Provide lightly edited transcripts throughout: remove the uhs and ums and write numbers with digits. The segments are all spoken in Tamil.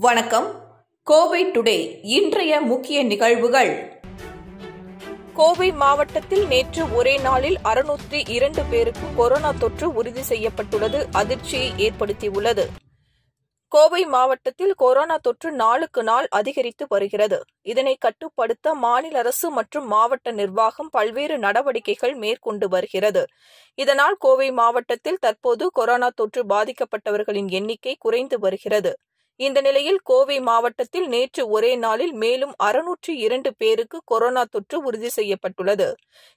வணக்கம். கோவை டுடே இன்றைய முக்கிய நிகழ்வுகள். கோவை மாவட்டத்தில் நேற்று ஒரே நாளில் 602 பேருக்கு கொரோனா தொற்று உறுதி செய்யப்பட்டுள்ளது அதிர்ச்சியை ஏற்படுத்தியுள்ளது. கோவை மாவட்டத்தில் கொரோனா தொற்று நாளுக்கு நாள் அதிகரித்து வருகிறது. இதனை கட்டுப்படுத்த மாநில அரசு மற்றும் மாவட்ட நிர்வாகம் பல்வேறு நடவடிக்கைகள் மேற்கொண்டு வருகிறது. இதனால் கோவை மாவட்டத்தில் தற்போது கொரோனா தொற்று பாதிக்கப்பட்டவர்களின் எண்ணிக்கை குறைந்து வருகிறது. இந்த நிலையில் கோவை மாவட்டத்தில் நேற்று ஒரே நாளில் மேலும் 602 பேருக்கு கொரோனா தொற்று உறுதி செய்யப்பட்டுள்ளது.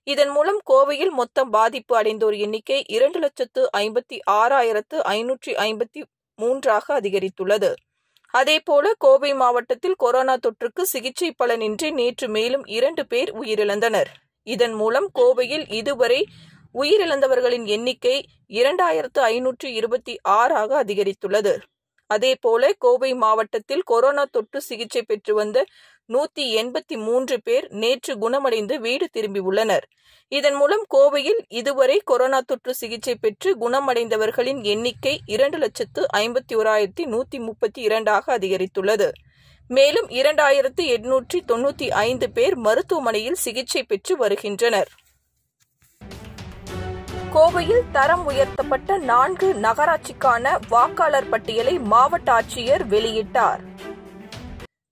இதன் மூலம் கோவையில் மொத்தம் பாதிப்பு அடைந்தோர் எண்ணிக்கை 2,56,553 அதிகரித்துள்ளது. அதேபோல கோவை மாவட்டத்தில் கொரோனா தொற்றுக்கு சிகிச்சை பலனின்றி நேற்று மேலும் 2 பேர் உயிரிழந்தனர். இதன் மூலம் கோவையில் இதுவரை உயிரிழந்தவர்களின் எண்ணிக்கை 2,526 அதிகரித்துள்ளது. அதேபோல கோவை மாவட்டத்தில் கொரோனா தொற்று சிகிச்சை பெற்று வந்த 183 பேர் நேற்று குணமடைந்து வீடு திரும்பியுள்ளனர். இதன் மூலம் கோவையில் இதுவரை கொரோனா தொற்று சிகிச்சை பெற்று குணமடைந்தவர்களின் எண்ணிக்கை 2,51,132 அதிகரித்துள்ளது. மேலும் 2,895 பேர் மருத்துவமனையில் சிகிச்சை பெற்று வருகின்றனர். கோவையில் தரம் உயர்த்தப்பட்ட 4 நகராட்சிக்கான வாக்காளர் பட்டியலை மாவட்ட ஆட்சியர் வெளியிட்டார்.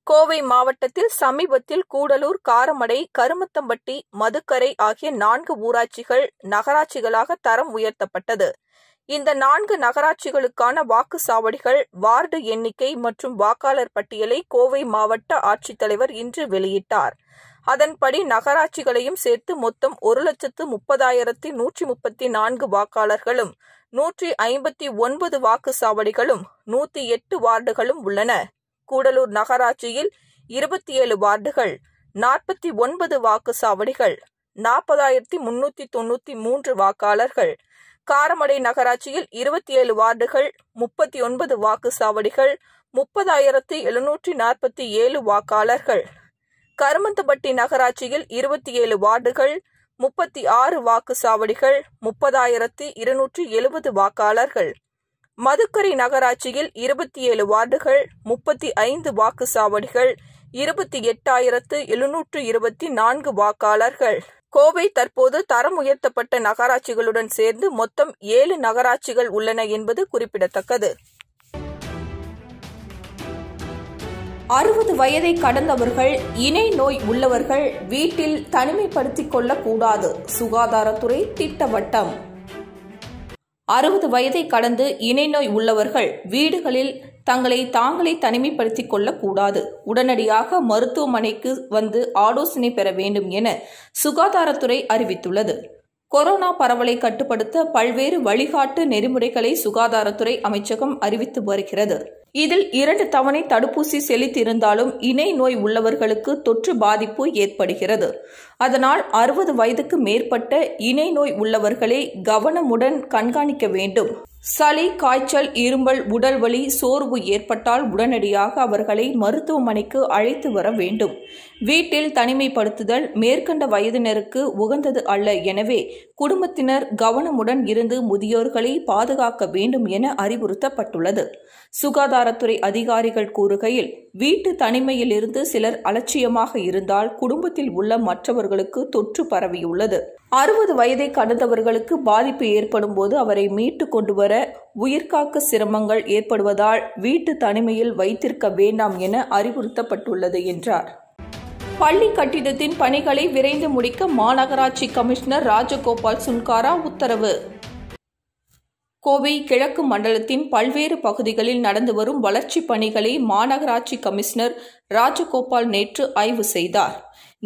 கோவை மாவட்டத்தில் சமீபத்தில் கூடலூர், காரமடை, கருமத்தம்பட்டி, மதுக்கரை ஆகிய 4 ஊராட்சிகள் நகராட்சிகளாக தரம் உயர்த்தப்பட்டது. இந்த 4 நகராட்சிகளுக்கான வாக்குச்சாவடிகள், வார்டு எண்ணிக்கை மற்றும் வாக்காளர் பட்டியலை கோவை மாவட்ட ஆட்சித்தலைவர் இன்று வெளியிட்டார். அதன்படி நகராட்சிகளையும் சேர்த்து மொத்தம் 1,30,134 வாக்காளர்களும் 159 வாக்குச்சாவடிகளும் 108 வார்டுகளும் உள்ளன. கூடலூர் நகராட்சியில் 27 வார்டுகள், 49 வாக்குச்சாவடிகள், 40,393 வாக்காளர்கள். காரமடை நகராட்சியில் 27 வார்டுகள், 39 வாக்குச்சாவடிகள், 30,747 வாக்காளர்கள். கருமந்தப்பட்டி நகராட்சியில் 27 வார்டுகள், 36 வாக்குச்சாவடிகள், 30,270 வாக்காளர்கள். மதுக்கரை நகராட்சியில் 27 வார்டுகள், 35 வாக்குச்சாவடிகள், 28,724 வாக்காளர்கள். கோவை தற்போது தரம் உயர்த்தப்பட்ட நகராட்சிகளுடன் சேர்ந்து மொத்தம் 7 நகராட்சிகள் உள்ளன என்பது குறிப்பிடத்தக்கது. 60 வயதை கடந்தவர்கள், இணை நோய் உள்ளவர்கள் வீட்டில் தனிமைப்படுத்திக் கொள்ளக்கூடாது. சுகாதாரத்துறை திட்டவட்டம். 60 வயதை கடந்து இணை நோய் உள்ளவர்கள் வீடுகளில் தங்களை தாங்களே தனிமைப்படுத்திக் கொள்ளக்கூடாது. உடனடியாக மருத்துவமனைக்கு வந்து ஆலோசனை பெற வேண்டும் என சுகாதாரத்துறை அறிவித்துள்ளது. கொரோனா பரவலை கட்டுப்படுத்த பல்வேறு வழிகாட்டு நெறிமுறைகளை சுகாதாரத்துறை அமைச்சகம் அறிவித்து வருகிறது. இதில் 2 தவணை தடுப்பூசி செலுத்தியிருந்தாலும் இணை நோய் உள்ளவர்களுக்கு தொற்று பாதிப்பு ஏற்படுகிறது. அதனால் 60 வயதுக்கு மேற்பட்ட இணை நோய் உள்ளவர்களை கவனமுடன் கண்காணிக்க வேண்டும். சளி, காய்ச்சல், இருமல், உடல் வலி, சோர்வு ஏற்பட்டால் உடனடியாக அவர்களை மருத்துவமனைக்கு அழைத்து வர வேண்டும். வீட்டில் தனிமைப்படுத்துதல் மேற்கண்ட வயதினருக்கு உகந்தது அல்ல. எனவே குடும்பத்தினர் கவனமுடன் இருந்து முதியோர்களை பாதுகாக்க வேண்டும் என அறிவுறுத்தப்பட்டுள்ளது. சுகாதாரத்துறை அதிகாரிகள் கூறுகையில், வீட்டு தனிமையிலிருந்து சிலர் அலட்சியமாக இருந்தால் குடும்பத்தில் உள்ள மற்றவர்களுக்கு தொற்று பரவியுள்ளது. 60 வயதை கடந்தவர்களுக்கு பாதிப்பு ஏற்படும் போது அவரை மீட்டு கொண்டு வர உயிர்காக்க சிரமங்கள் ஏற்படுவதால் வீட்டு தனிமையில் வைத்திருக்க வேண்டாம் என அறிவுறுத்தப்பட்டுள்ளது என்றார். பள்ளி கட்டிடத்தின் பணிகளை விரைந்து முடிக்க மாநகராட்சி கமிஷனர் ராஜகோபால் சுன்காரா உத்தரவு. கோவை கிழக்கு மண்டலத்தின் பல்வேறு பகுதிகளில் நடந்து வரும் வளர்ச்சிப் பணிகளை மாநகராட்சி கமிஷனர் ராஜகோபால் நேற்று ஆய்வு செய்தார்.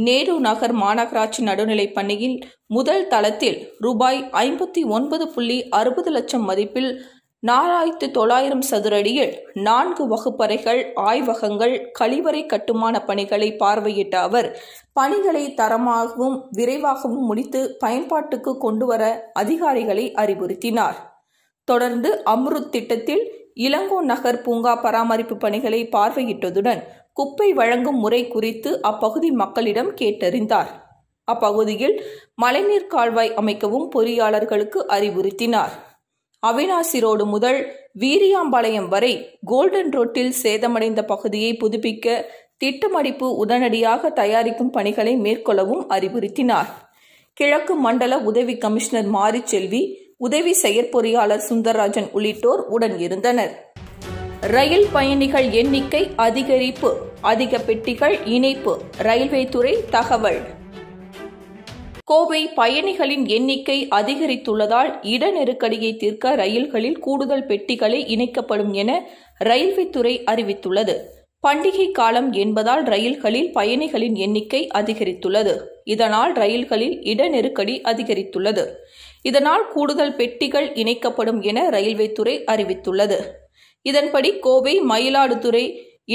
நேரு நகர் மாநகராட்சி நடுநிலைப் பள்ளியில் முதல் தளத்தில் ரூபாய் 59.60 லட்சம் மதிப்பில் 4,900 சதுர அடியில் 4 வகுப்பறைகள், ஆய்வகங்கள், கழிவறை கட்டுமான பணிகளை பார்வையிட்ட அவர் பணிகளை தரமாகவும் விரைவாகவும் முடித்து பயன்பாட்டுக்கு கொண்டுவர அதிகாரிகளை அறிவுறுத்தினார். தொடர்ந்து அம்ருத் திட்டத்தில் இளங்கோ நகர் பூங்கா பராமரிப்பு பணிகளை பார்வையிட்டதுடன் குப்பை வழங்கும் முறை குறித்து அப்பகுதி மக்களிடம் கேட்டறிந்தார். அப்பகுதியில் மழைநீர் கால்வாய் அமைக்கவும் பொறியாளர்களுக்கு அறிவுறுத்தினார். அவினாசி ரோடு முதல் வீரியாம்பாளையம் வரை கோல்டன் ரோட்டில் சேதமடைந்த பகுதியை புதுப்பிக்க திட்டமடிப்பு உடனடியாக தயாரிக்கும் பணிகளை மேற்கொள்ளவும் அறிவுறுத்தினார். கிழக்கு மண்டல உதவி கமிஷனர் மாரிச்செல்வி, உதவி செயற்பொறியாளர் சுந்தரராஜன் உள்ளிட்டோர் உடன் இருந்தனர். ரயில் பயணிகள் எண்ணிக்கை அதிகரிப்பு, அதிக பெட்டிகள் இணைப்பு, ரயில்வே துறை தகவல். கோவை பயணிகளின் எண்ணிக்கை அதிகரித்துள்ளதால் இட நெருக்கடியை தீர்க்க ரயில்களில் கூடுதல் பெட்டிகளை இணைக்கப்படும் என ரயில்வே துறை அறிவித்துள்ளது. பண்டிகை காலம் என்பதால் ரயில்களில் பயணிகளின் எண்ணிக்கை அதிகரித்துள்ளது. இதனால் ரயில்களில் இட நெருக்கடி அதிகரித்துள்ளது. இதனால் கூடுதல் பெட்டிகள் இணைக்கப்படும் என ரயில்வே துறை அறிவித்துள்ளது. இதன்படி கோவை மயிலாடுதுறை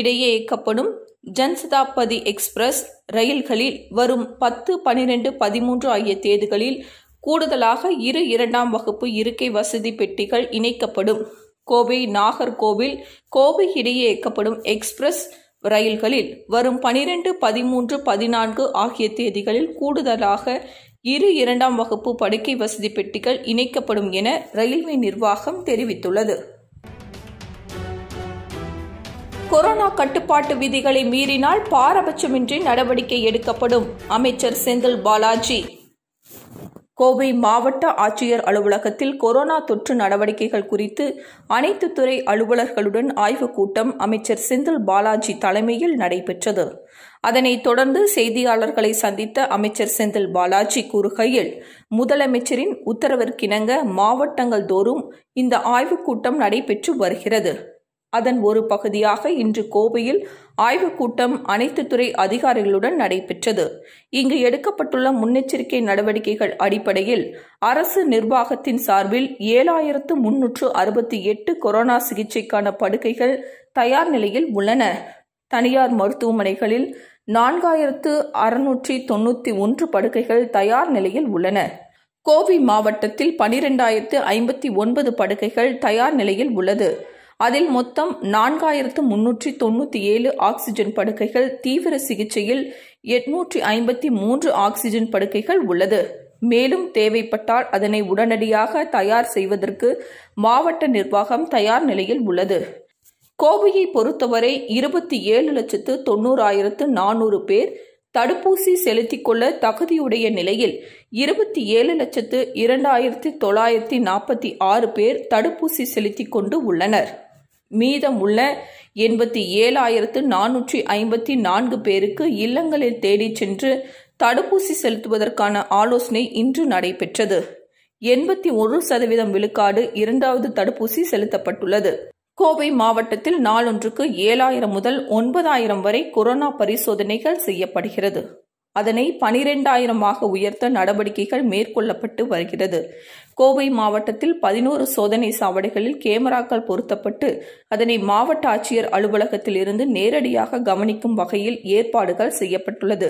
இடையே இயக்கப்படும் ஜன்சதாப்தி எக்ஸ்பிரஸ் ரயில்களில் வரும் 10, 12, 13 ஆகிய தேதிகளில் கூடுதலாக 2 2ஆம் வகுப்பு இருக்கை வசதி பெட்டிகள் இணைக்கப்படும். கோவை நாகர்கோவில் கோவை இடையே இயக்கப்படும் எக்ஸ்பிரஸ் ரயில்களில் வரும் 12, 13, 14 ஆகிய தேதிகளில் கூடுதலாக 2 2ஆம் வகுப்பு படுக்கை வசதி பெட்டிகள் இணைக்கப்படும் என ரயில்வே நிர்வாகம் தெரிவித்துள்ளது. கொரோனா கட்டுப்பாட்டு விதிகளை மீறினால் பாரபட்சமின்றி நடவடிக்கை எடுக்கப்படும். அமைச்சர் செந்தில் பாலாஜி. கோவை மாவட்ட ஆட்சியர் அலுவலகத்தில் கொரோனா தொற்று நடவடிக்கைகள் குறித்து அனைத்து துறை அலுவலர்களுடன் ஆய்வுக் கூட்டம் அமைச்சர் செந்தில் பாலாஜி தலைமையில் நடைபெற்றது. அதனைத் தொடர்ந்து செய்தியாளர்களை சந்தித்த அமைச்சர் செந்தில் பாலாஜி கூறுகையில், முதலமைச்சரின் உத்தரவிற்கிணங்க மாவட்டங்கள் தோறும் இந்த ஆய்வுக் கூட்டம் நடைபெற்று வருகிறது. அதன் ஒரு பகுதியாக இன்று கோவையில் ஆய்வுக் கூட்டம் அனைத்து துறை அதிகாரிகளுடன் நடைபெற்றது. இங்கு எடுக்கப்பட்டுள்ள முன்னெச்சரிக்கை நடவடிக்கைகள் அடிப்படையில் அரசு நிர்வாகத்தின் சார்பில் 7368 கொரோனா சிகிச்சைக்கான படுக்கைகள் தயார் நிலையில் உள்ளன. தனியார் மருத்துவமனைகளில் 4691 படுக்கைகள் தயார் நிலையில் உள்ளன. கோவை மாவட்டத்தில் 12059 படுக்கைகள் தயார் நிலையில் உள்ளது. அதில் மொத்தம் 4397 ஆக்சிஜன் படுக்கைகள், தீவிர சிகிச்சையில் 853 ஆக்சிஜன் படுக்கைகள் உள்ளது. மேலும் தேவைப்பட்டால் அதனை உடனடியாக தயார் செய்வதற்கு மாவட்ட நிர்வாகம் தயார் நிலையில் உள்ளது. கோவையை பொறுத்தவரை 27,90,400 பேர் தடுப்பூசி செலுத்திக் கொள்ள தகுதியுடைய நிலையில் 27,02,946 பேர் தடுப்பூசி செலுத்திக் கொண்டு உள்ளனர். மீதம் உள்ள 87,454 பேருக்கு இல்லங்களில் தேடிச் சென்று தடுப்பூசி செலுத்துவதற்கான ஆலோசனை இன்று நடைபெற்றது. 81% விழுக்காடு 2வது தடுப்பூசி செலுத்தப்பட்டுள்ளது. கோவை மாவட்டத்தில் நாளொன்றுக்கு 7000 முதல் 9000 வரை கொரோனா பரிசோதனைகள் செய்யப்படுகிறது. அதனை 12000ஆக உயர்த்த நடவடிக்கைகள் மேற்கொள்ளப்பட்டு வருகிறது. கோவை மாவட்டத்தில் 11 சோதனை சாவடிகளில் கேமராக்கள் பொருத்தப்பட்டு அதனை மாவட்ட ஆட்சியர் அலுவலகத்தில் இருந்து நேரடியாக கவனிக்கும் வகையில் ஏற்பாடுகள் செய்யப்பட்டுள்ளது.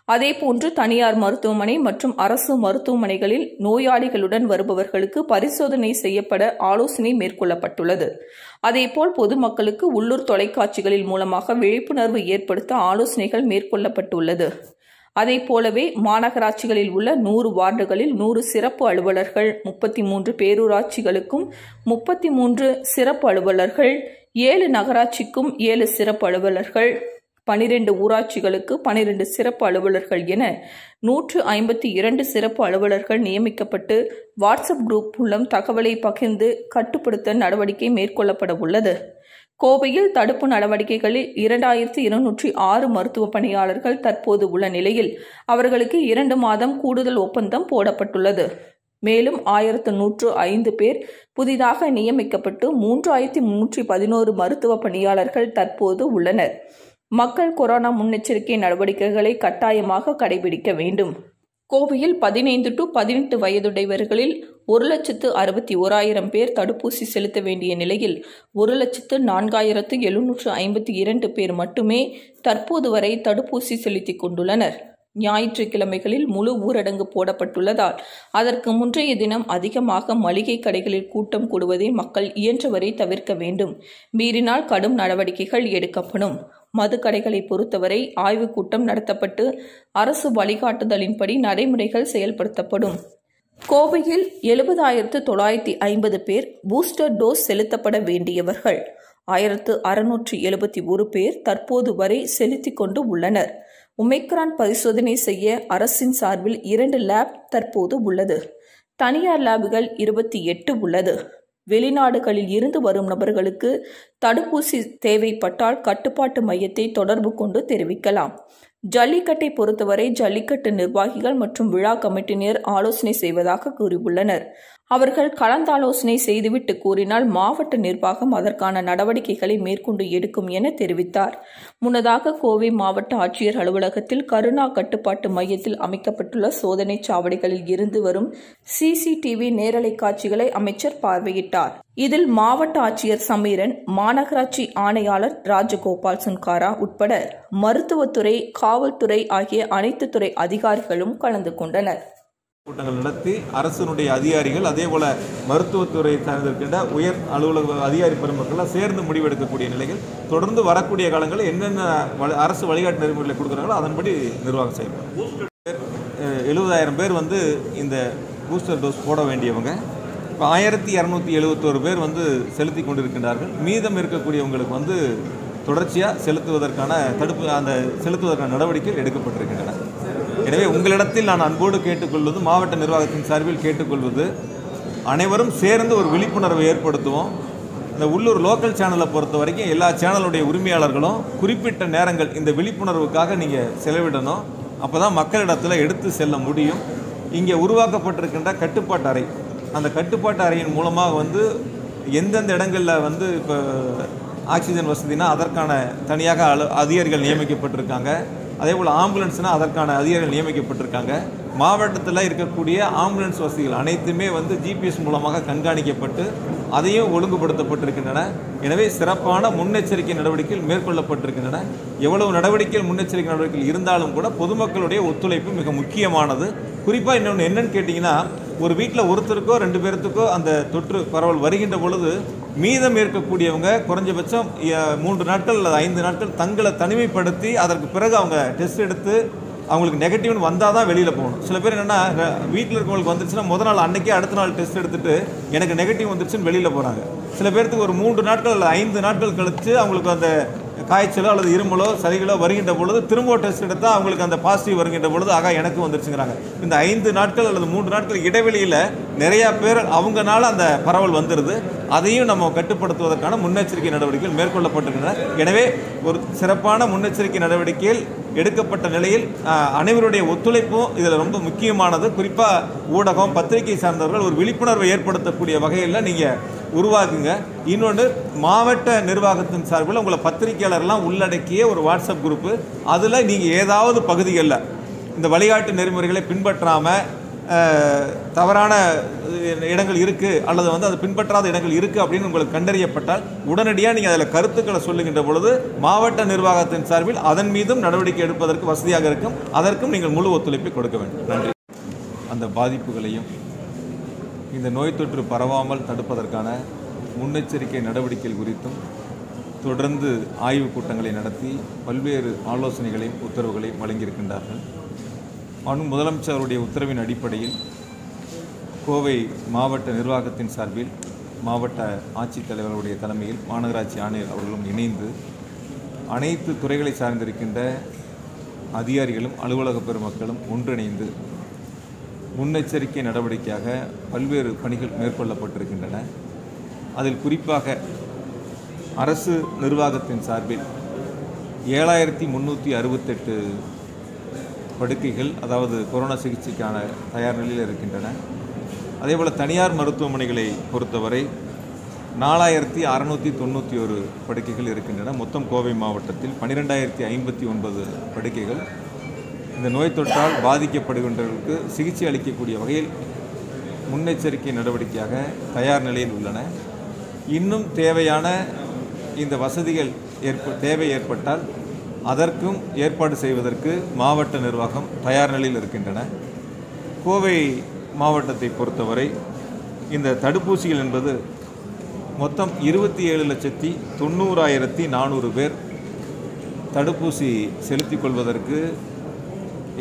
அதேபோன்று தனியார் மருத்துவமனை மற்றும் அரசு மருத்துவமனைகளில் நோயாளிகளுடன் வருபவர்களுக்கு பரிசோதனை செய்யப்பட ஆலோசனை மேற்கொள்ளப்பட்டுள்ளது. அதேபோல் பொதுமக்களுக்கு உள்ளூர் தொலைக்காட்சிகளில் மூலமாக விழிப்புணர்வு ஏற்படுத்த ஆலோசனைகள் மேற்கொள்ளப்பட்டுள்ளது. அதேபோலவே மாநகராட்சிகளில் உள்ள 100 வார்டுகளில் 100 சிறப்பு அலுவலர்கள், 33 பேரூராட்சிகளுக்கும் 33 சிறப்பு அலுவலர்கள், 7 நகராட்சிக்கும் 7 சிறப்பு அலுவலர்கள், 12 ஊராட்சிகளுக்கு 12 சிறப்பு அலுவலர்கள் என 152 சிறப்பு அலுவலர்கள் நியமிக்கப்பட்டு வாட்ஸ்அப் குரூப் மூலம் தகவலை பகிர்ந்து கட்டுப்படுத்த நடவடிக்கை மேற்கொள்ளப்பட உள்ளது. கோவையில் தடுப்பு நடவடிக்கைகளில் 2206 மருத்துவ பணியாளர்கள் தற்போது உள்ள நிலையில் அவர்களுக்கு 2 மாதம் கூடுதல் ஒப்பந்தம் போடப்பட்டுள்ளது. மேலும் 1105 பேர் புதிதாக நியமிக்கப்பட்டு 3311 மருத்துவ பணியாளர்கள் தற்போது உள்ளனர். மக்கள் கொரோனா முன்னெச்சரிக்கை நடவடிக்கைகளை கட்டாயமாக கடைபிடிக்க வேண்டும். கோவையில் 15 to 18 வயதுடையவர்களில் 1,61,000 பேர் தடுப்பூசி செலுத்த வேண்டிய நிலையில் 1,04,752 பேர் மட்டுமே தற்போது வரை தடுப்பூசி செலுத்திக் கொண்டுள்ளனர். ஞாயிற்றுக்கிழமைகளில் முழு ஊரடங்கு போடப்பட்டுள்ளதால் அதற்கு முன்றைய தினம் அதிகமாக மளிகை கடைகளில் கூட்டம் கூடுவதை மக்கள் இயன்றவரை தவிர்க்க வேண்டும். மீறினால் கடும் நடவடிக்கைகள் எடுக்கப்படும். மதுக்கடைகளை பொறுத்தவரை ஆய்வுக் கூட்டம் நடத்தப்பட்டு அரசு வழிகாட்டுதலின்படி நடைமுறைகள் செயல்படுத்தப்படும். கோவையில் 70,950 பேர் பூஸ்டர் டோஸ் செலுத்தப்பட வேண்டியவர்கள் 1,671 பேர் தற்போது வரை செலுத்திக் கொண்டு உள்ளனர். ஒமிக்ரான் பரிசோதனை செய்ய அரசின் சார்பில் 2 லேப் தற்போது உள்ளது. தனியார் லேபுகள் 28 உள்ளது. வெளிநாடுகளில் இருந்து வரும் நபர்களுக்கு தடுப்பூசி தேவைப்பட்டால் கட்டுப்பாட்டு மையத்தை தொடர்பு கொண்டு தெரிவிக்கலாம். ஜல்லிக்கட்டை பொறுத்தவரை ஜல்லிக்கட்டு நிர்வாகிகள் மற்றும் விழா கமிட்டியினர் ஆலோசனை செய்வதாக கூறியுள்ளனர். அவர்கள் கலந்தாலோசனை செய்துவிட்டு கூறினால் மாவட்ட நிர்வாகம் அதற்கான நடவடிக்கைகளை மேற்கொண்டு எடுக்கும் என தெரிவித்தார். முன்னதாக கோவை மாவட்ட ஆட்சியர் அலுவலகத்தில் கருணா கட்டுப்பாட்டு மையத்தில் அமைக்கப்பட்டுள்ள சோதனை சாவடிகளில் இருந்து வரும் CCTV நேரலை காட்சிகளை அமைச்சர் பார்வையிட்டார். இதில் மாவட்ட ஆட்சியர் சமீரன், மாநகராட்சி ஆணையாளர் ராஜகோபால் சுன்காரா உட்பட மருத்துவத்துறை, காவல்துறை ஆகிய அனைத்து துறை அதிகாரிகளும் கலந்து கொண்டனர். கூட்டங்கள் நடத்தி அரசினுடைய அதிகாரிகள் அதேபோல மருத்துவத்துறை சார்ந்திருக்கின்ற உயர் அலுவலக அதிகாரி பெருமக்கள்லாம் சேர்ந்து முடிவெடுக்கக்கூடிய நிலையில் தொடர்ந்து வரக்கூடிய காலங்களில் என்னென்ன அரசு வழிகாட்டு நெறிமுறைகளை கொடுக்குறாங்களோ அதன்படி நிர்வாகம் செய்யப்படும். 70,000 பேர் இந்த பூஸ்டர் டோஸ் போட வேண்டியவங்க. இப்போ 1,271 பேர் செலுத்தி கொண்டிருக்கின்றார்கள். மீதம் இருக்கக்கூடியவங்களுக்கு தொடர்ச்சியாக செலுத்துவதற்கான நடவடிக்கைகள் எடுக்கப்பட்டிருக்கின்றன. எனவே உங்களிடத்தில் நான் அன்போடு கேட்டுக்கொள்வது, மாவட்ட நிர்வாகத்தின் சார்பில் கேட்டுக்கொள்வது, அனைவரும் சேர்ந்து ஒரு விழிப்புணர்வை ஏற்படுத்துவோம். இந்த உள்ளூர் லோக்கல் சேனலை பொறுத்த வரைக்கும் எல்லா சேனலுடைய உரிமையாளர்களும் குறிப்பிட்ட நேரங்கள் இந்த விழிப்புணர்வுக்காக நீங்கள் செலவிடணும். அப்போ தான் மக்களிடத்தில் எடுத்து செல்ல முடியும். இங்கே உருவாக்கப்பட்டிருக்கின்ற கட்டுப்பாட்டு அறை, அந்த கட்டுப்பாட்டு அறையின் மூலமாக எந்தெந்த இடங்களில் இப்போ ஆக்சிஜன் வசதினா அதற்கான தனியாக அதிகாரிகள் நியமிக்கப்பட்டிருக்காங்க. அதேபோல் ஆம்புலன்ஸ்னால் அதற்கான அதிகாரிகள் நியமிக்கப்பட்டிருக்காங்க. மாவட்டத்தில் இருக்கக்கூடிய ஆம்புலன்ஸ் வசதிகள் அனைத்துமே GPS மூலமாக கண்காணிக்கப்பட்டு அதையும் ஒழுங்குபடுத்தப்பட்டிருக்கின்றன. எனவே சிறப்பான முன்னெச்சரிக்கை நடவடிக்கைகள் மேற்கொள்ளப்பட்டிருக்கின்றன. எவ்வளவு நடவடிக்கைகள் முன்னெச்சரிக்கை நடவடிக்கைகள் இருந்தாலும் கூட பொதுமக்களுடைய ஒத்துழைப்பு மிக முக்கியமானது. குறிப்பாக இன்னொன்று என்னன்னு கேட்டிங்கன்னா, ஒரு வீட்டில் ஒருத்தருக்கோ 2 பேர்த்துக்கோ அந்த தொற்று பரவல் வருகின்ற பொழுது மீதம் இருக்கக்கூடியவங்க குறைஞ்சபட்சம் 3 நாட்கள் அல்லது 5 நாட்கள் தங்களை தனிமைப்படுத்தி அதற்கு பிறகு அவங்க டெஸ்ட் எடுத்து அவங்களுக்கு நெகட்டிவ்னு வந்தால் தான் வெளியில் போகணும். சில பேர் என்னென்னா, வீட்டில் இருக்கவங்களுக்கு வந்துருச்சுன்னா முதல் நாள் அன்றைக்கே அடுத்த நாள் டெஸ்ட் எடுத்துகிட்டு எனக்கு நெகட்டிவ் வந்துருச்சுன்னு வெளியில் போகிறாங்க. சில பேர்த்துக்கு ஒரு 3 நாட்கள் அல்லது 5 நாட்கள் கழித்து அவங்களுக்கு அந்த காய்ச்சலோ அல்லது இருமலோ சளிகளோ வருகின்ற பொழுது திரும்ப டெஸ்ட் எடுத்தால் அவங்களுக்கு அந்த பாசிட்டிவ் வருகின்ற பொழுது எனக்கு வந்துருச்சுங்கிறாங்க. இந்த 5 நாட்கள் அல்லது 3 நாட்கள் இடைவெளியில் நிறையா பேர் அவங்கனால அந்த பரவல் வந்துடுது. அதையும் நம்ம கட்டுப்படுத்துவதற்கான முன்னெச்சரிக்கை நடவடிக்கைகள் மேற்கொள்ளப்பட்டிருக்கின்றன. எனவே ஒரு சிறப்பான முன்னெச்சரிக்கை நடவடிக்கைகள் எடுக்கப்பட்ட நிலையில் அனைவருடைய ஒத்துழைப்பும் இதில் ரொம்ப முக்கியமானது. குறிப்பாக ஊடகம், பத்திரிகை சார்ந்தவர்கள் ஒரு விழிப்புணர்வை ஏற்படுத்தக்கூடிய வகையில் நீங்கள் உருவாக்குங்க. இன்னொன்று, மாவட்ட நிர்வாகத்தின் சார்பில் உங்களை பத்திரிகையாளர்லாம் உள்ளடக்கிய ஒரு வாட்ஸ்அப் குரூப்பு, அதில் நீங்கள் ஏதாவது பகுதிகளில் இந்த வழிகாட்டு நெறிமுறைகளை பின்பற்றாமல் தவறான இடங்கள் இருக்குது அல்லது அது பின்பற்றாத இடங்கள் இருக்குது அப்படின்னு உங்களுக்கு கண்டறியப்பட்டால் உடனடியாக நீங்கள் அதில் கருத்துக்களை சொல்லுகின்ற பொழுது மாவட்ட நிர்வாகத்தின் சார்பில் அதன் மீதும் நடவடிக்கை எடுப்பதற்கு வசதியாக இருக்கும். அதற்கும் நீங்கள் முழு ஒத்துழைப்பை கொடுக்க வேண்டும். நன்றி. அந்த பாதிப்புகளையும் இந்த நோய் தொற்று பரவாமல் தடுப்பதற்கான முன்னெச்சரிக்கை நடவடிக்கைகள் குறித்தும் தொடர்ந்து ஆய்வுக் கூட்டங்களை நடத்தி பல்வேறு ஆலோசனைகளையும் உத்தரவுகளையும் வழங்கியிருக்கின்றார்கள். முதலமைச்சருடைய உத்தரவின் அடிப்படையில் கோவை மாவட்ட நிர்வாகத்தின் சார்பில் மாவட்ட ஆட்சித்தலைவர்களுடைய தலைமையில் மாநகராட்சி ஆணையர் அவர்களும் இணைந்து அனைத்து துறைகளை சார்ந்திருக்கின்ற அதிகாரிகளும் அலுவலக பெருமக்களும் ஒன்றிணைந்து முன்னெச்சரிக்கை நடவடிக்கையாக பல்வேறு பணிகள் மேற்கொள்ளப்பட்டிருக்கின்றன. அதில் குறிப்பாக அரசு நிர்வாகத்தின் சார்பில் 7,368 படுக்கைகள், அதாவது கொரோனா சிகிச்சைக்கான தயார் நிலையில் இருக்கின்றன. அதேபோல் தனியார் மருத்துவமனைகளை பொறுத்தவரை 4,691 படுக்கைகள் இருக்கின்றன. மொத்தம் கோவை மாவட்டத்தில் 12,059 படுக்கைகள் இந்த நோய் தொற்றால் பாதிக்கப்படுகின்றவர்களுக்கு சிகிச்சை அளிக்கக்கூடிய வகையில் முன்னெச்சரிக்கை நடவடிக்கையாக தயார் நிலையில் உள்ளன. இன்னும் தேவையான இந்த வசதிகள் தேவை ஏற்பட்டால் அதற்கும் ஏற்பாடு செய்வதற்கு மாவட்ட நிர்வாகம் தயார் நிலையில் இருக்கின்றன. கோவை மாவட்டத்தை பொறுத்தவரை இந்த தடுப்பூசிகள் என்பது மொத்தம் 27,90,400 பேர் தடுப்பூசி செலுத்திக் கொள்வதற்கு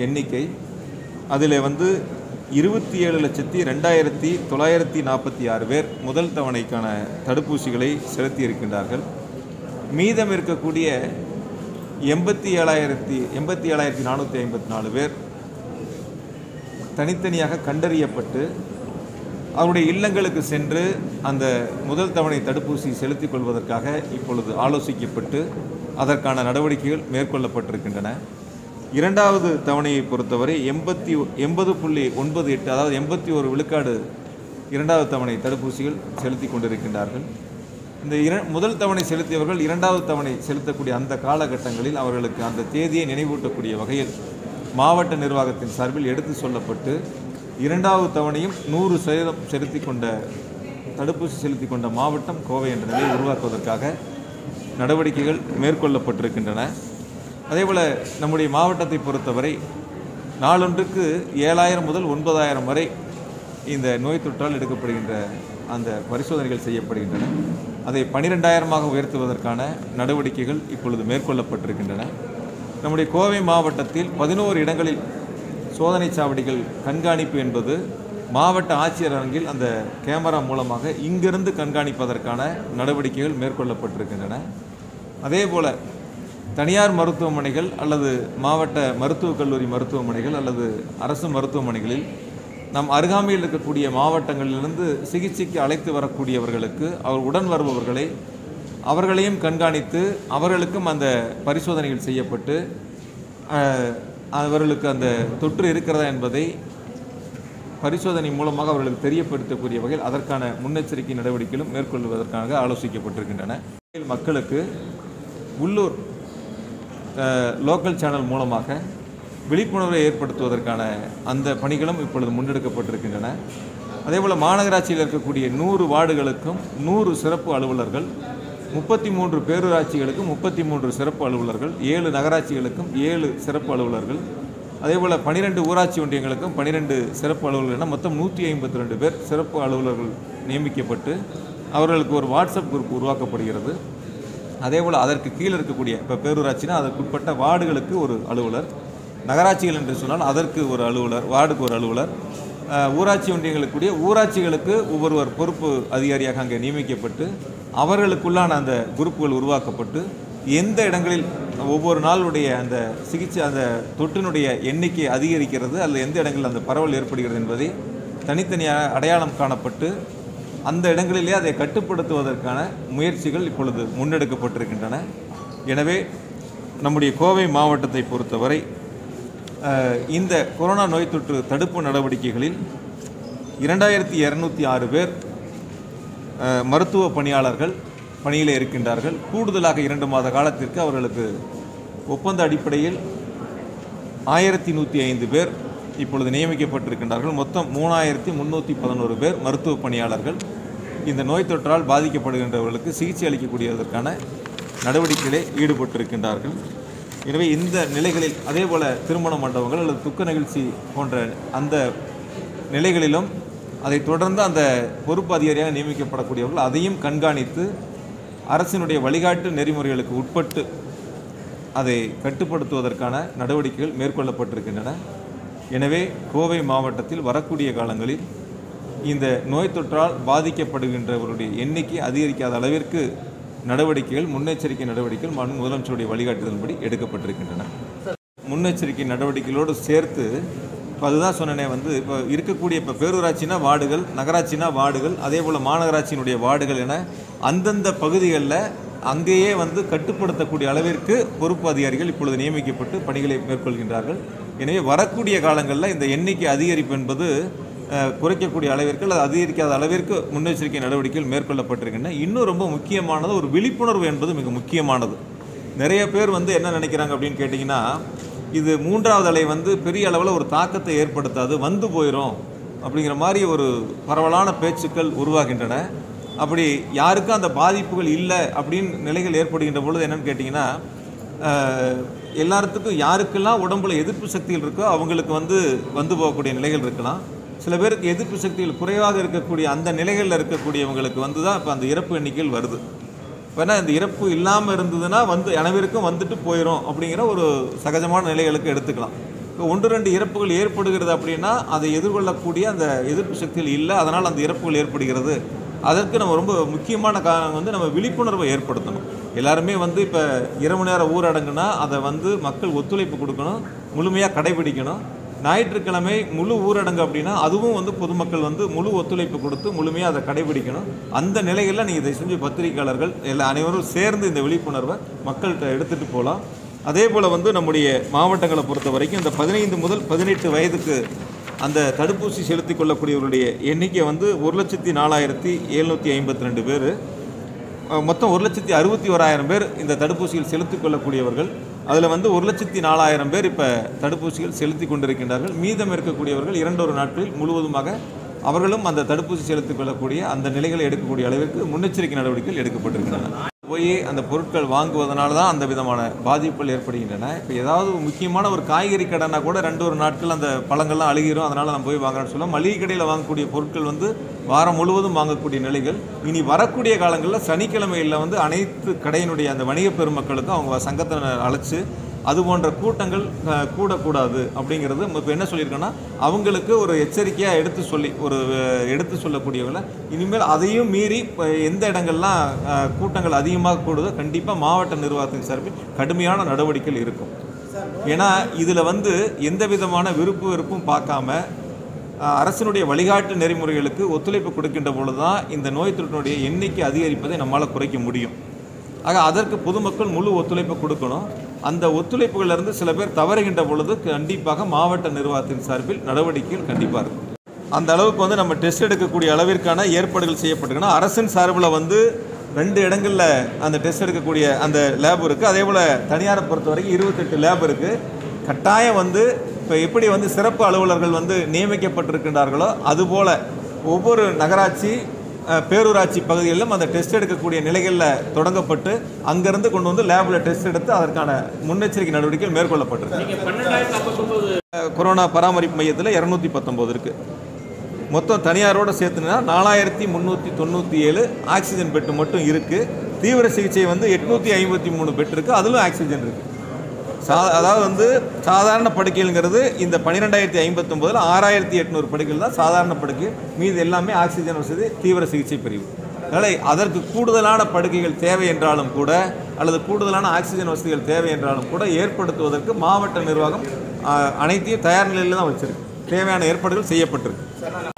எண்ணிக்கை. அதில் 27,02,946 பேர் முதல் தவணைக்கான தடுப்பூசிகளை செலுத்தியிருக்கின்றார்கள். மீதம் இருக்கக்கூடிய 87,454 பேர் தனித்தனியாக கண்டறியப்பட்டு அவருடைய இல்லங்களுக்கு சென்று அந்த முதல் தவணை தடுப்பூசி செலுத்திக் கொள்வதற்காக இப்பொழுது ஆலோசிக்கப்பட்டு அதற்கான நடவடிக்கைகள் மேற்கொள்ளப்பட்டிருக்கின்றன. இரண்டாவது தவணையை பொறுத்தவரை 80.98 அதாவது 81 விழுக்காடு இரண்டாவது தவணை தடுப்பூசிகள் செலுத்தி கொண்டிருக்கின்றார்கள். இந்த முதல் தவணை செலுத்தியவர்கள் இரண்டாவது தவணை செலுத்தக்கூடிய அந்த காலகட்டங்களில் அவர்களுக்கு அந்த தேதியை நினைவூட்டக்கூடிய வகையில் மாவட்ட நிர்வாகத்தின் சார்பில் எடுத்து சொல்லப்பட்டு இரண்டாவது தவணையும் 100% தடுப்பூசி செலுத்தி கொண்ட மாவட்டம் கோவை என்ற நிலையை உருவாக்குவதற்காக நடவடிக்கைகள் மேற்கொள்ளப்பட்டிருக்கின்றன. அதேபோல் நம்முடைய மாவட்டத்தை பொறுத்தவரை நாளொன்றுக்கு 7,000 முதல் 9,000 வரை இந்த நோய் தொற்றால் எடுக்கப்படுகின்ற அந்த பரிசோதனைகள் செய்யப்படுகின்றன. அதை 12,000 உயர்த்துவதற்கான நடவடிக்கைகள் இப்பொழுது மேற்கொள்ளப்பட்டிருக்கின்றன. நம்முடைய கோவை மாவட்டத்தில் 11 இடங்களில் சோதனை சாவடிகள் கண்காணிப்பு என்பது மாவட்ட ஆட்சியர் அரங்கில் அந்த கேமரா மூலமாக இங்கிருந்து கண்காணிப்பதற்கான நடவடிக்கைகள் மேற்கொள்ளப்பட்டிருக்கின்றன. அதேபோல் தனியார் மருத்துவமனைகள் அல்லது மாவட்ட மருத்துவக் கல்லூரி மருத்துவமனைகள் அல்லது அரசு மருத்துவமனைகளில் நம் அருகாமையில் இருக்கக்கூடிய மாவட்டங்களிலிருந்து சிகிச்சைக்கு அழைத்து வரக்கூடியவர்களுக்கு அவர் உடன் வருபவர்களை அவர்களையும் கண்காணித்து அவர்களுக்கும் அந்த பரிசோதனைகள் செய்யப்பட்டு அவர்களுக்கு அந்த தொற்று இருக்கிறதா என்பதை பரிசோதனை மூலமாக அவர்களுக்கு தெரியப்படுத்தக்கூடிய வகையில் அதற்கான முன்னெச்சரிக்கை நடவடிக்கைகளும் மேற்கொள்வதற்காக ஆலோசிக்கப்பட்டிருக்கின்றன. மக்களுக்கு உள்ளூர் லோக்கல் சேனல் மூலமாக விழிப்புணர்வை ஏற்படுத்துவதற்கான அந்த பணிகளும் இப்பொழுது முன்னெடுக்கப்பட்டிருக்கின்றன. அதேபோல் மாநகராட்சியில் இருக்கக்கூடிய 100 வார்டுகளுக்கும் 100 சிறப்பு அலுவலர்கள், 33 பேரூராட்சிகளுக்கும் 33 சிறப்பு அலுவலர்கள், 7 நகராட்சிகளுக்கும் 7 சிறப்பு அலுவலர்கள், அதேபோல் 12 ஊராட்சி ஒன்றியங்களுக்கும் 12 சிறப்பு அலுவலர்கள் என மொத்தம் 152 பேர் சிறப்பு அலுவலர்கள் நியமிக்கப்பட்டு அவர்களுக்கு ஒரு வாட்ஸ்அப் குரூப் உருவாக்கப்படுகிறது. அதேபோல் அதற்கு கீழே இருக்கக்கூடிய இப்போ பேரூராட்சினா அதற்குட்பட்ட வார்டுகளுக்கு ஒரு அலுவலர், நகராட்சிகள் என்று சொன்னால் அதற்கு ஒரு அலுவலர், வார்டுக்கு ஒரு அலுவலர், ஊராட்சி ஒன்றியங்களுக்குரிய ஊராட்சிகளுக்கு ஒவ்வொருவர் பொறுப்பு அதிகாரியாக அங்கே நியமிக்கப்பட்டு அவர்களுக்குள்ளான அந்த குரூப்புகள் உருவாக்கப்பட்டு எந்த இடங்களில் ஒவ்வொரு நாளுடைய அந்த சிகிச்சை அந்த தொற்றினுடைய எண்ணிக்கை அதிகரிக்கிறது அல்லது எந்த இடங்களில் அந்த பரவல் ஏற்படுகிறது என்பதை தனித்தனியாக அடையாளம் காணப்பட்டு அந்த இடங்களிலே அதை கட்டுப்படுத்துவதற்கான முயற்சிகள் இப்பொழுது முன்னெடுக்கப்பட்டிருக்கின்றன. எனவே நம்முடைய கோவை மாவட்டத்தை பொறுத்தவரை இந்த கொரோனா நோய் தொற்று தடுப்பு நடவடிக்கைகளில் 2206 பேர் மருத்துவ பணியாளர்கள் பணியில் இருக்கின்றார்கள். கூடுதலாக 2 மாத காலத்திற்கு அவர்களுக்கு ஒப்பந்த அடிப்படையில் 1105 பேர் இப்பொழுது நியமிக்கப்பட்டிருக்கின்றார்கள். மொத்தம் 3311 பேர் மருத்துவ பணியாளர்கள் இந்த நோய் தொற்றால் பாதிக்கப்படுகின்றவர்களுக்கு சிகிச்சை அளிக்கக்கூடியதற்கான நடவடிக்கைகளில் ஈடுபட்டிருக்கின்றார்கள். எனவே இந்த நிலைகளில் அதேபோல் திருமண மண்டபங்கள் அல்லது துக்க நிகழ்ச்சி போன்ற அந்த நிலைகளிலும் அதை தொடர்ந்து அந்த பொறுப்பு அதிகாரியாக நியமிக்கப்படக்கூடியவர்கள் அதையும் கண்காணித்து அரசினுடைய வழிகாட்டு நெறிமுறைகளுக்கு உட்பட்டு அதை கட்டுப்படுத்துவதற்கான நடவடிக்கைகள் மேற்கொள்ளப்பட்டிருக்கின்றன. எனவே கோவை மாவட்டத்தில் வரக்கூடிய காலங்களில் இந்த நோய் தொற்றால் பாதிக்கப்படுகின்றவர்களுடைய எண்ணிக்கை அதிகரிக்காத அளவிற்கு நடவடிக்கைகள் முன்னெச்சரிக்கை நடவடிக்கைகள் முதலமைச்சருடைய வழிகாட்டுதலின்படி எடுக்கப்பட்டிருக்கின்றன. முன்னெச்சரிக்கை நடவடிக்கைகளோடு சேர்த்து இப்போ அதுதான் சொன்னேனே இப்போ இருக்கக்கூடிய இப்போ பேரூராட்சினா வார்டுகள், நகராட்சினா வார்டுகள், அதே போல் மாநகராட்சியினுடைய வார்டுகள் என அந்தந்த பகுதிகளில் அங்கேயே கட்டுப்படுத்தக்கூடிய அளவிற்கு பொறுப்பு அதிகாரிகள் இப்பொழுது நியமிக்கப்பட்டு பணிகளை மேற்கொள்கின்றார்கள். எனவே வரக்கூடிய காலங்களில் இந்த எண்ணிக்கை அதிகரிப்பு என்பது குறைக்கக்கூடிய அளவிற்கு அல்லது அதிகரிக்காத அளவிற்கு முன்னெச்சரிக்கை நடவடிக்கைகள் மேற்கொள்ளப்பட்டிருக்கின்றன. இன்னும் ரொம்ப முக்கியமானது ஒரு விழிப்புணர்வு என்பது மிக முக்கியமானது. நிறைய பேர் என்ன நினைக்கிறாங்க அப்படின்னு கேட்டிங்கன்னா, இது 3வது அலை பெரிய அளவில் ஒரு தாக்கத்தை ஏற்படுத்தாது, வந்து போயிடும் அப்படிங்கிற மாதிரி ஒரு பரவலான பேச்சுக்கள் உருவாகின்றன. அப்படி யாருக்கும் அந்த பாதிப்புகள் இல்லை அப்படின்னு நிலைகள் ஏற்படுகின்ற பொழுது என்னென்னு கேட்டிங்கன்னா, எல்லாத்துக்கும் யாருக்கெல்லாம் உடம்புல எதிர்ப்பு சக்திகள் இருக்கோ அவங்களுக்கு வந்து போகக்கூடிய நிலைகள் இருக்கலாம். சில பேருக்கு எதிர்ப்பு சக்திகள் குறைவாக இருக்கக்கூடிய அந்த நிலைகளில் இருக்கக்கூடியவங்களுக்கு தான் இப்போ அந்த இறப்பு எண்ணிக்கைகள் வருது. ஏன்னா இந்த இறப்பு இல்லாமல் இருந்ததுன்னா அனைவருக்கும் வந்துட்டு போயிடும் அப்படிங்கிற ஒரு சகஜமான நிலைகளுக்கு எடுத்துக்கலாம். இப்போ 1-2 இறப்புகள் ஏற்படுகிறது அப்படின்னா அதை எதிர்கொள்ளக்கூடிய அந்த எதிர்ப்பு சக்திகள் இல்லை, அதனால் அந்த இறப்புகள் ஏற்படுகிறது. அதற்கு நம்ம ரொம்ப முக்கியமான காரணம் வந்து நம்ம விழிப்புணர்வை ஏற்படுத்தணும். எல்லாருமே வந்து இப்போ இரவு நேர ஊரடங்குனா அதை வந்து மக்கள் ஒத்துழைப்பு கொடுக்கணும், முழுமையாக கடைபிடிக்கணும். ஞாயிற்றுக்கிழமை முழு ஊரடங்கு அப்படின்னா அதுவும் வந்து பொதுமக்கள் வந்து முழு ஒத்துழைப்பு கொடுத்து முழுமையாக அதை கடைபிடிக்கணும். அந்த நிலைகளில் நீங்கள் இதை செஞ்சு பத்திரிகையாளர்கள் அனைவரும் சேர்ந்து இந்த விழிப்புணர்வை மக்கள்கிட்ட எடுத்துகிட்டு போகலாம். அதே போல் வந்து நம்முடைய மாவட்டங்களை பொறுத்த வரைக்கும் இந்த 15 முதல் 18 வயதுக்கு அந்த தடுப்பூசி செலுத்திக் கொள்ளக்கூடியவர்களுடைய எண்ணிக்கை வந்து 1,04,752 பேர். மொத்தம் 1,61,000 பேர் இந்த தடுப்பூசிகள் செலுத்திக் கொள்ளக்கூடியவர்கள். அதில் வந்து 1,04,000 பேர் இப்போ தடுப்பூசிகள் செலுத்தி கொண்டிருக்கின்றார்கள். மீதம் இருக்கக்கூடியவர்கள் 2 நாட்களில் முழுவதுமாக அவர்களும் அந்த தடுப்பூசி செலுத்திக் கொள்ளக்கூடிய அந்த நிலைகளை எடுக்கக்கூடிய அளவிற்கு முன்னெச்சரிக்கை நடவடிக்கைகள் எடுக்கப்பட்டிருக்கின்றன. போய் அந்த பொருட்கள் வாங்குவதனால தான் அந்த விதமான பாதிப்புகள் ஏற்படுகின்றன. இப்போ ஏதாவது முக்கியமான ஒரு காய்கறி கடைனா கூட 2 நாட்கள் அந்த பழங்கள்லாம் அழுகிரும், அதனால் நம்ம போய் வாங்கணும்னு சொல்லலாம். மளிகை கடையில் வாங்கக்கூடிய பொருட்கள் வந்து வாரம் முழுவதும் வாங்கக்கூடிய நிலைகள். இனி வரக்கூடிய காலங்களில் சனிக்கிழமையில் வந்து அனைத்து கடையினுடைய அந்த வணிக பெருமக்களுக்கும் அவங்க சங்கத்தை அழைச்சி அது போன்ற கூட்டங்கள் கூடக்கூடாது அப்படிங்கிறது இப்போ என்ன சொல்லியிருக்கோன்னா அவங்களுக்கு ஒரு எச்சரிக்கையாக எடுத்து சொல்லக்கூடியவங்களை இனிமேல் அதையும் மீறி எந்த இடங்கள்லாம் கூட்டங்கள் அதிகமாக கூடுதோ கண்டிப்பாக மாவட்ட நிர்வாகத்தின் சார்பில் கடுமையான நடவடிக்கைகள் இருக்கும். ஏன்னா இதில் வந்து எந்த விதமான வெறுப்பும் பார்க்காம அரசினுடைய வழிகாட்டு நெறிமுறைகளுக்கு ஒத்துழைப்பு கொடுக்கின்ற பொழுது தான் இந்த நோய் தொற்றினுடைய எண்ணிக்கை அதிகரிப்பதை நம்மால் குறைக்க முடியும். ஆக அதற்கு பொதுமக்கள் முழு ஒத்துழைப்பு கொடுக்கணும். அந்த ஒத்துழைப்புகளிலிருந்து சில பேர் தவறுகின்ற பொழுது கண்டிப்பாக மாவட்ட நிர்வாகத்தின் சார்பில் நடவடிக்கைகள் கண்டிப்பாக இருக்கும். அந்த அளவுக்கு வந்து நம்ம டெஸ்ட் எடுக்கக்கூடிய அளவிற்கான ஏற்பாடுகள் செய்யப்பட்டிருக்குன்னா அரசின் சார்பில் வந்து 2 இடங்களில் அந்த டெஸ்ட் எடுக்கக்கூடிய அந்த லேப் இருக்குது. அதே போல் தனியாரை பொறுத்த வரைக்கும் 28 லேப் இருக்குது. கட்டாயம் வந்து இப்போ எப்படி வந்து சிறப்பு அலுவலர்கள் வந்து நியமிக்கப்பட்டிருக்கின்றார்களோ அதுபோல் ஒவ்வொரு நகராட்சி பேரூராட்சி பகுதிகளிலும் அந்த டெஸ்ட் எடுக்கக்கூடிய நிலைகளில் தொடங்கப்பட்டு அங்கிருந்து கொண்டு வந்து லேபில் டெஸ்ட் எடுத்து அதற்கான முன்னெச்சரிக்கை நடவடிக்கைகள் மேற்கொள்ளப்பட்டிருக்கு. கொரோனா பராமரிப்பு மையத்தில் 219 இருக்குது. மொத்தம் தனியாரோடு சேர்த்துனா 4,397 ஆக்சிஜன் பெட்டு மட்டும் இருக்குது. தீவிர சிகிச்சை வந்து 853 பெட் இருக்குது, அதிலும் ஆக்சிஜன் இருக்குது. அதாவது வந்து சாதாரண படுக்கைங்கிறது இந்த 12,059 6,800 படுக்கைகள் தான் சாதாரண படுக்கை, மீது எல்லாமே ஆக்சிஜன் வசதி தீவிர சிகிச்சை பிரிவு. அதனால் அதற்கு கூடுதலான படுக்கைகள் தேவை என்றாலும் கூட அல்லது கூடுதலான ஆக்சிஜன் வசதிகள் தேவை என்றாலும் கூட ஏற்படுத்துவதற்கு மாவட்ட நிர்வாகம் அனைத்தையும் தயார் நிலையில் தான் வச்சிருக்கு. தேவையான ஏற்பாடுகள் செய்யப்பட்டிருக்கு.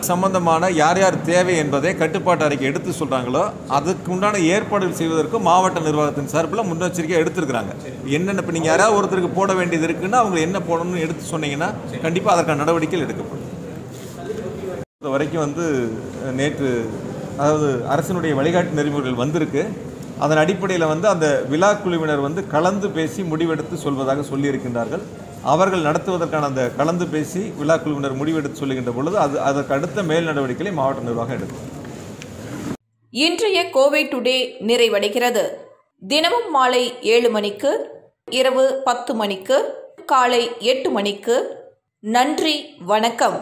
சம்பந்தமான யார் யார் தேவை என்பதை கட்டுப்பாட்டு அறிக்கை எடுத்து சொல்கிறாங்களோ அதுக்கு உண்டான ஏற்பாடுகள் செய்வதற்கு மாவட்ட நிர்வாகத்தின் சார்பில் முன்னெச்சரிக்கை எடுத்துருக்குறாங்க. என்னென்ன இப்போ நீங்கள் யாராவது ஒருத்தருக்கு போட வேண்டியது இருக்குன்னா அவங்க என்ன போடணும்னு எடுத்து சொன்னீங்கன்னா கண்டிப்பாக அதற்கான நடவடிக்கைகள் எடுக்கப்படும். இது வரைக்கும் வந்து நேற்று அதாவது அரசினுடைய வழிகாட்டு நெறிமுறைகள் வந்திருக்கு. அதன் அடிப்படையில் வந்து அந்த விழா குழுவினர் வந்து கலந்து பேசி முடிவெடுத்து சொல்வதாக சொல்லியிருக்கின்றார்கள். அவர்கள் நடத்துவதற்கான அந்த கலந்து பேசி விழா குழுவினர் முடிவெடுத்து சொல்லுகின்ற பொழுது அதற்கு அடுத்த மேல் நடவடிக்கைகளை மாவட்ட நிர்வாகம் எடுக்கும். இன்றைய கோவை டுடே நிறைவடைகிறது. தினமும் மாலை 7 மணிக்கு, இரவு 10 மணிக்கு, காலை 8 மணிக்கு. நன்றி, வணக்கம்.